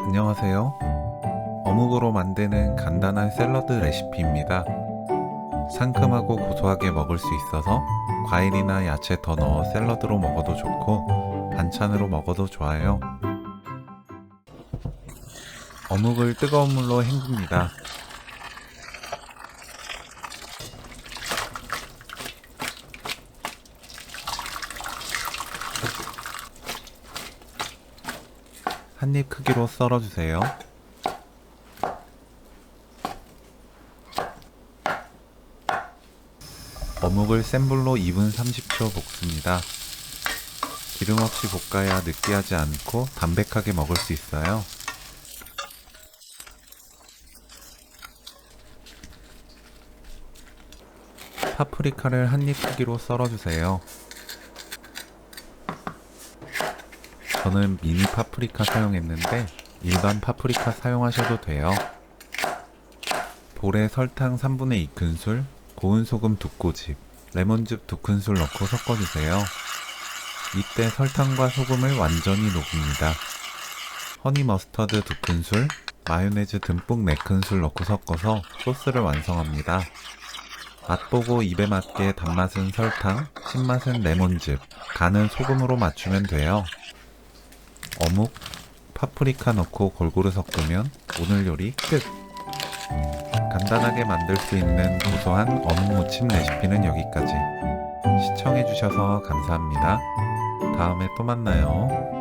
안녕하세요. 어묵으로 만드는 간단한 샐러드 레시피입니다. 상큼하고 고소하게 먹을 수 있어서 과일이나 야채 더 넣어 샐러드로 먹어도 좋고 반찬으로 먹어도 좋아요. 어묵을 뜨거운 물로 헹굽니다. 한 입 크기로 썰어주세요. 어묵을 센 불로 2분 30초 볶습니다. 기름 없이 볶아야 느끼하지 않고 담백하게 먹을 수 있어요. 파프리카를 한 입 크기로 썰어주세요. 저는 미니 파프리카 사용했는데 일반 파프리카 사용하셔도 돼요. 볼에 설탕 3분의 2큰술, 고운 소금 2꼬집, 레몬즙 2큰술 넣고 섞어주세요. 이때 설탕과 소금을 완전히 녹입니다. 허니 머스터드 2큰술, 마요네즈 듬뿍 4큰술 넣고 섞어서 소스를 완성합니다. 맛보고 입에 맞게 단맛은 설탕, 신맛은 레몬즙, 간은 소금으로 맞추면 돼요. 어묵, 파프리카 넣고 골고루 섞으면 오늘 요리 끝! 간단하게 만들 수 있는 고소한 어묵무침 레시피는 여기까지. 시청해주셔서 감사합니다. 다음에 또 만나요.